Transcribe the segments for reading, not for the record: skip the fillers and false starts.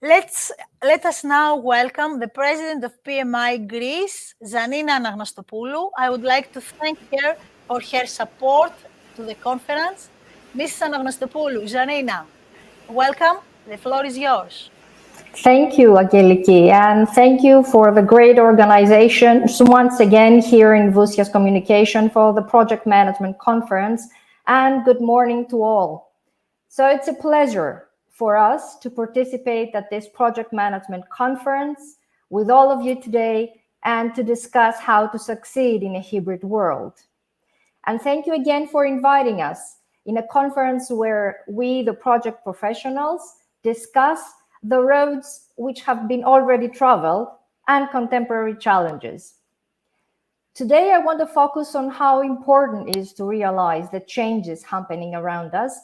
Let us now welcome the President of PMI Greece, Zannina Aganostopoulou. I would like to thank her for her support to the conference. Mrs. Aganostopoulou, Zannina, welcome. The floor is yours. Thank you, Angeliki, and thank you for the great organization once again here in BOUSSIAS Communication for the Project Management Conference, and good morning to all. So it's a pleasure for us to participate at this Project Management Conference with all of you today and to discuss how to succeed in a hybrid world. And thank you again for inviting us in a conference where we, the project professionals, discuss the roads which have been already traveled and contemporary challenges. Today, I want to focus on how important it is to realize the changes happening around us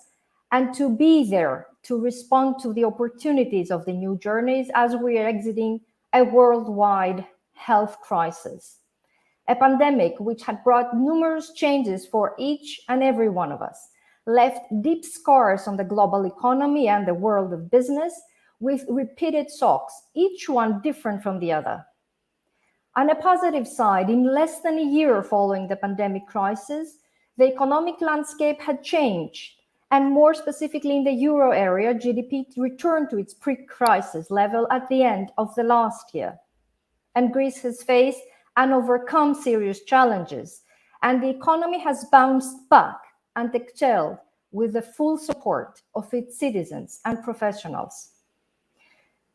and to be there to respond to the opportunities of the new journeys as we are exiting a worldwide health crisis. A pandemic which had brought numerous changes for each and every one of us, left deep scars on the global economy and the world of business, with repeated shocks, each one different from the other. On a positive side, in less than a year following the pandemic crisis, the economic landscape had changed, and more specifically in the euro area, GDP returned to its pre-crisis level at the end of the last year. And Greece has faced and overcome serious challenges, and the economy has bounced back and excelled with the full support of its citizens and professionals.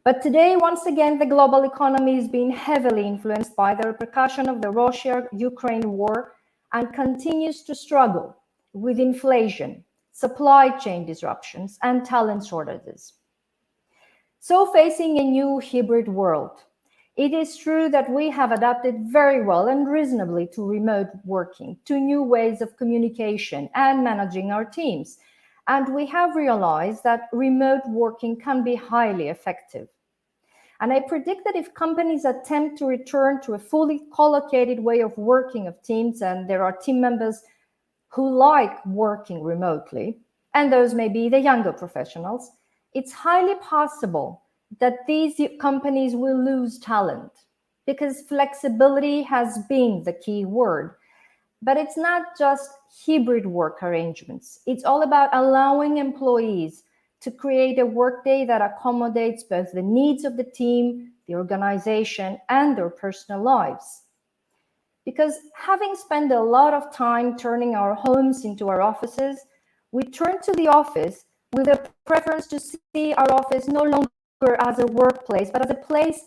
But today, once again, the global economy is being heavily influenced by the repercussion of the Russia-Ukraine war and continues to struggle with inflation, supply chain disruptions, and talent shortages. So facing a new hybrid world, it is true that we have adapted very well and reasonably to remote working, to new ways of communication and managing our teams. And we have realized that remote working can be highly effective. And I predict that if companies attempt to return to a fully collocated way of working of teams, and there are team members who like working remotely, and those may be the younger professionals, it's highly possible that these companies will lose talent because flexibility has been the key word. But it's not just hybrid work arrangements. It's all about allowing employees to create a workday that accommodates both the needs of the team, the organization, and their personal lives. Because having spent a lot of time turning our homes into our offices, we turn to the office with a preference to see our office no longer as a workplace, but as a place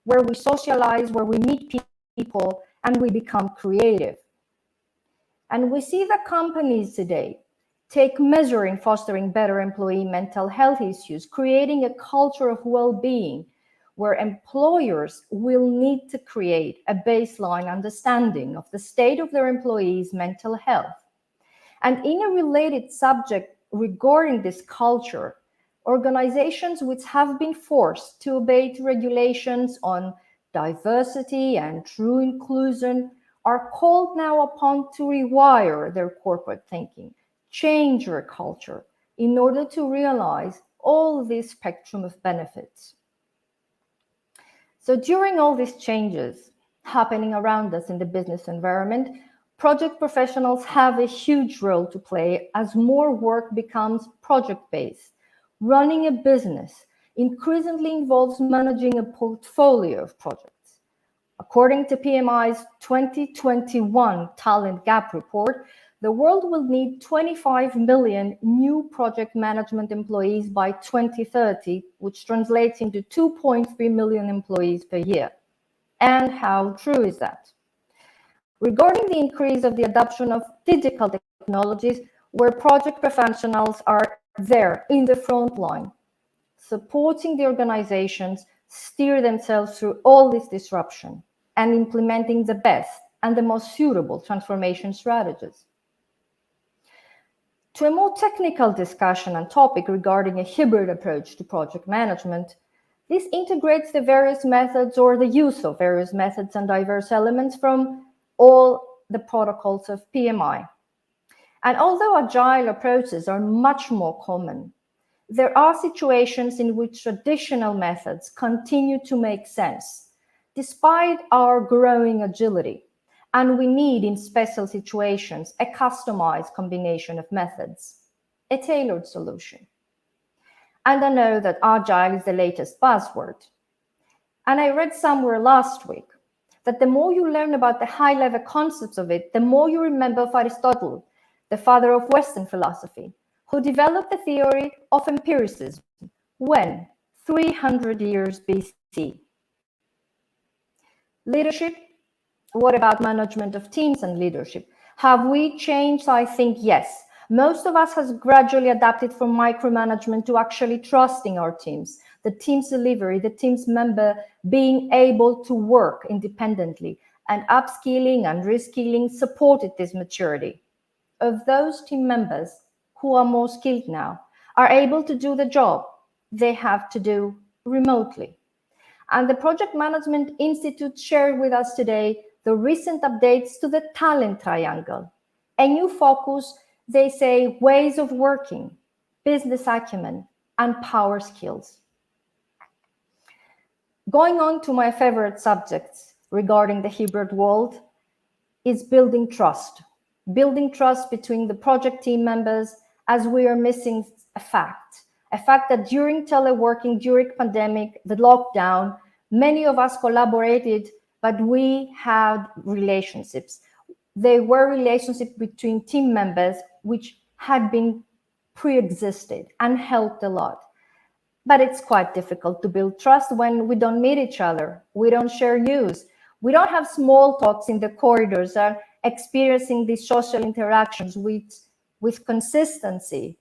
where we socialize, where we meet people, and we become creative. And we see that companies today take measure in fostering better employee mental health issues, creating a culture of well-being where employers will need to create a baseline understanding of the state of their employees' mental health. And in a related subject regarding this culture, organizations which have been forced to obey regulations on diversity and true inclusion are called now upon to rewire their corporate thinking, change their culture in order to realize all this spectrum of benefits. So during all these changes happening around us in the business environment, project professionals have a huge role to play as more work becomes project-based. Running a business increasingly involves managing a portfolio of projects. According to PMI's 2021 Talent Gap Report, the world will need 25 million new project management employees by 2030, which translates into 2.3 million employees per year. And how true is that? Regarding the increase of the adoption of digital technologies, where project professionals are there in the front line, supporting the organizations steer themselves through all this disruption and implementing the best and the most suitable transformation strategies. To a more technical discussion and topic regarding a hybrid approach to project management, this integrates the various methods or the use of various methods and diverse elements from all the protocols of PMI. And although agile approaches are much more common, there are situations in which traditional methods continue to make sense, despite our growing agility, and we need, in special situations, a customized combination of methods, a tailored solution. And I know that agile is the latest buzzword. And I read somewhere last week that the more you learn about the high-level concepts of it, the more you remember of Aristotle, the father of Western philosophy, who developed the theory of empiricism when? 300 years BC. Leadership? What about management of teams and leadership? Have we changed? I think yes. Most of us has gradually adapted from micromanagement to actually trusting our teams, the team's delivery, the team's member being able to work independently, and upskilling and reskilling supported this maturity. Of those team members who are more skilled now, are able to do the job they have to do remotely. And the Project Management Institute shared with us today the recent updates to the talent triangle, a new focus, they say, ways of working, business acumen, and power skills. Going on to my favorite subjects regarding the hybrid world is building trust between the project team members, as we are missing a fact that during teleworking, during pandemic, the lockdown, many of us collaborated, but we had relationships. They were relationships between team members which had been pre-existed and helped a lot. But it's quite difficult to build trust when we don't meet each other. We don't share news. We don't have small talks in the corridors and experiencing these social interactions with consistency.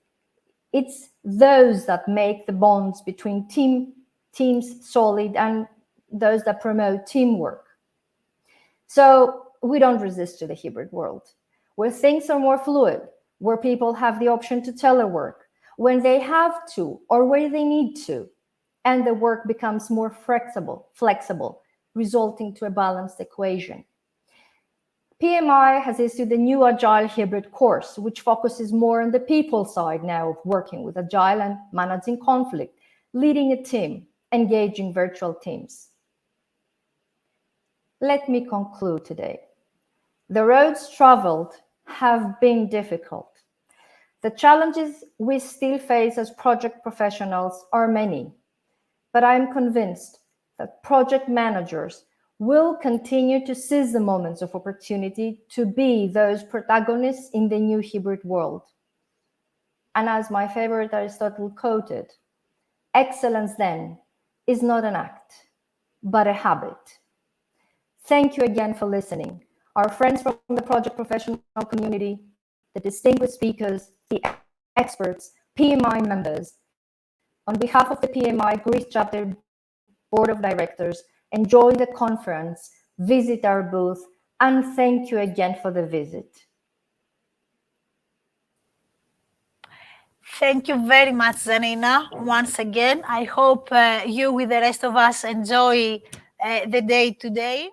It's those that make the bonds between teams solid and those that promote teamwork. So we don't resist to the hybrid world, where things are more fluid, where people have the option to telework, when they have to or where they need to, and the work becomes more flexible, resulting to a balanced equation. PMI has issued a new Agile Hybrid course, which focuses more on the people side now of working with Agile and managing conflict, leading a team, engaging virtual teams. Let me conclude today. The roads traveled have been difficult. The challenges we still face as project professionals are many, but I am convinced that project managers will continue to seize the moments of opportunity to be those protagonists in the new hybrid world. And as my favorite Aristotle quoted, excellence then is not an act, but a habit. Thank you again for listening. Our friends from the project professional community, the distinguished speakers, the experts, PMI members. On behalf of the PMI Greece Chapter Board of Directors, enjoy the conference, visit our booth, and thank you again for the visit. Thank you very much, Zanina, once again. I hope you with the rest of us enjoy the day today.